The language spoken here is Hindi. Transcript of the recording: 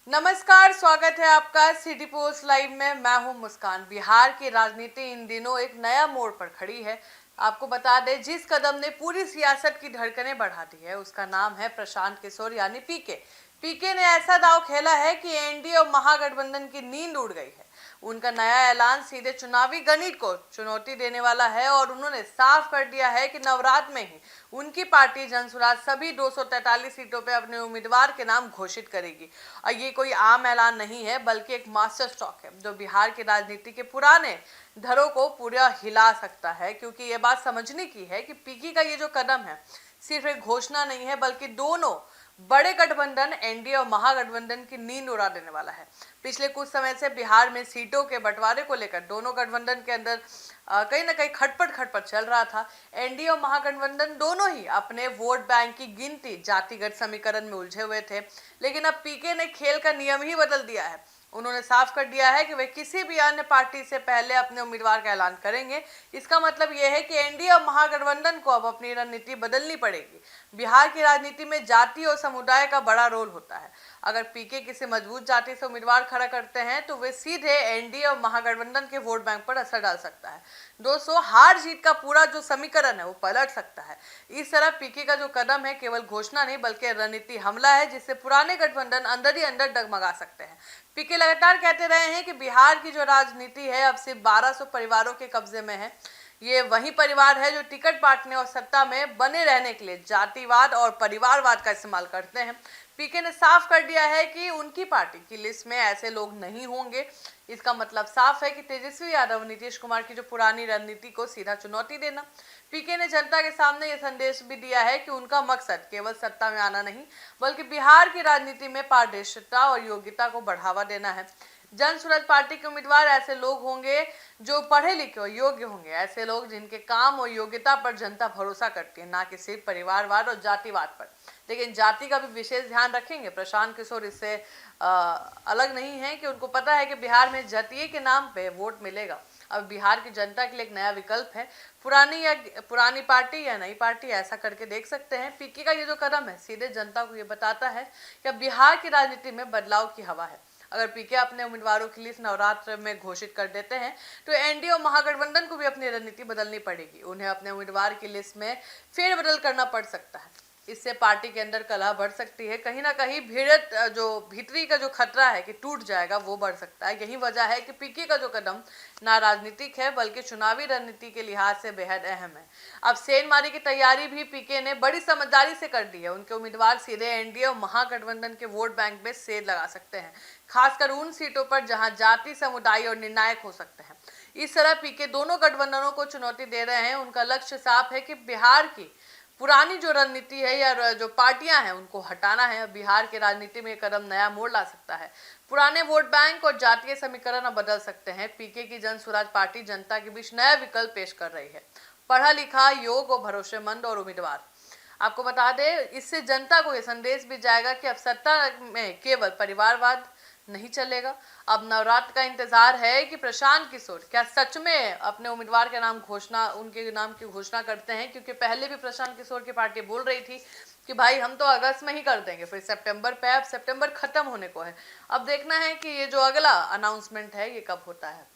नमस्कार, स्वागत है आपका सिटी पोस्ट लाइव में। मैं हूं मुस्कान। बिहार की राजनीति इन दिनों एक नया मोड़ पर खड़ी है। आपको बता दें, जिस कदम ने पूरी सियासत की धड़कनें बढ़ा दी है उसका नाम है प्रशांत किशोर यानी पीके। पीके ने ऐसा दांव खेला है कि एनडीए और महागठबंधन की नींद उड़ गई है। उनका नया ऐलान सीधे चुनावी गणित को चुनौती देने वाला है और उन्होंने साफ कर दिया है कि नवरात्र में ही उनकी पार्टी जनसुराज सभी 243 सीटों पर अपने उम्मीदवार के नाम घोषित करेगी। और ये कोई आम ऐलान नहीं है, बल्कि एक मास्टर स्ट्रोक है जो बिहार की राजनीति के पुराने धरों को पूरा हिला सकता है। क्योंकि ये बात समझने की है कि पीके का ये जो कदम है सिर्फ एक घोषणा नहीं है, बल्कि दोनों बड़े गठबंधन एनडीए और महागठबंधन की नींद उड़ा देने वाला है। पिछले कुछ समय से बिहार में सीटों के बंटवारे को लेकर दोनों गठबंधन के अंदर कहीं ना कहीं खटपट चल रहा था। एनडीए और महागठबंधन दोनों ही अपने वोट बैंक की गिनती जातिगत समीकरण में उलझे हुए थे, लेकिन अब पीके ने खेल का नियम ही बदल दिया है। उन्होंने साफ कर दिया है कि वे किसी भी अन्य पार्टी से पहले अपने उम्मीदवार का ऐलान करेंगे। इसका मतलब यह है कि एनडीए और महागठबंधन को अब अपनी रणनीति बदलनी पड़ेगी। बिहार की राजनीति में जाति और समुदाय का बड़ा रोल होता है। अगर पीके किसी मजबूत जाति से उम्मीदवार खड़ा करते हैं तो वे सीधे एनडीए और महागठबंधन के वोट बैंक पर असर डाल सकता है। दोस्तों, हार जीत का पूरा जो समीकरण है वो पलट सकता है। इस तरह पीके का जो कदम है केवल घोषणा नहीं बल्कि रणनीति हमला है, जिससे पुराने गठबंधन अंदर ही अंदर डगमगा सकते हैं। पीके लगातार कहते रहे हैं कि बिहार की जो राजनीति है अब सिर्फ 1200 परिवारों के कब्जे में है। ये वही परिवार है जो टिकट बांटने और सत्ता में बने रहने के लिए जातिवाद और परिवारवाद का इस्तेमाल करते हैं। पीके ने साफ कर दिया है कि उनकी पार्टी की लिस्ट में ऐसे लोग नहीं होंगे। इसका मतलब साफ है कि तेजस्वी यादव, नीतीश कुमार की जो पुरानी रणनीति को सीधा चुनौती देना। पीके ने जनता के सामने यह संदेश भी दिया है कि उनका मकसद केवल सत्ता में आना नहीं, बल्कि बिहार की राजनीति में पारदर्शिता और योग्यता को बढ़ावा देना है। जनसुराज पार्टी के उम्मीदवार ऐसे लोग होंगे जो पढ़े लिखे और योग्य होंगे, ऐसे लोग जिनके काम और योग्यता पर जनता भरोसा करती है, ना कि सिर्फ परिवारवाद और जातिवाद पर। लेकिन जाति का भी विशेष ध्यान रखेंगे। प्रशांत किशोर इससे अलग नहीं है कि उनको पता है कि बिहार में जातीय के नाम पे वोट मिलेगा। अब बिहार की जनता के लिए एक नया विकल्प है, पुरानी पार्टी या नई पार्टी, ऐसा करके देख सकते हैं। पीके का ये जो कदम है सीधे जनता को ये बताता है कि बिहार की राजनीति में बदलाव की हवा है। अगर पीके अपने उम्मीदवारों की लिस्ट नवरात्र में घोषित कर देते हैं तो एनडीए और महागठबंधन को भी अपनी रणनीति बदलनी पड़ेगी। उन्हें अपने उम्मीदवार की लिस्ट में फेरबदल करना पड़ सकता है। इससे पार्टी के अंदर कलह बढ़ सकती है। कहीं ना कहीं भिड़त जो भीतरी का जो खतरा है कि टूट जाएगा वो बढ़ सकता है। यही वजह है कि पीके का जो कदम ना राजनीतिक है बल्कि चुनावी रणनीति के लिहाज से बेहद अहम है। अब सेंधमारी की तैयारी भी पीके ने बड़ी समझदारी से कर दी है। उनके उम्मीदवार सीधे एनडीए और महागठबंधन के वोट बैंक में सेध लगा सकते हैं, खासकर उन सीटों पर जहां जाति, समुदाय और निर्णायक हो सकते हैं। इस तरह पीके दोनों गठबंधनों को चुनौती दे रहे हैं। उनका लक्ष्य साफ है कि बिहार की पुरानी जो रणनीति है या जो पार्टियां हैं उनको हटाना है। बिहार की राजनीति में कदम नया मोड़ ला सकता है। पुराने वोट बैंक और जातीय समीकरण अब बदल सकते हैं। पीके की जनसुराज पार्टी जनता के बीच नया विकल्प पेश कर रही है, पढ़ा लिखा, योग्य और भरोसेमंद और उम्मीदवार। आपको बता दें, इससे जनता को यह संदेश भी जाएगा कि अब सत्ता में केवल परिवारवाद नहीं चलेगा। अब नवरात्र का इंतजार है कि प्रशांत किशोर क्या सच में अपने उम्मीदवार के नाम उनके नाम की घोषणा करते हैं। क्योंकि पहले भी प्रशांत किशोर की पार्टी बोल रही थी कि भाई हम तो अगस्त में ही कर देंगे, फिर सितंबर पे। अब सितंबर खत्म होने को है। अब देखना है कि ये जो अगला अनाउंसमेंट है ये कब होता है।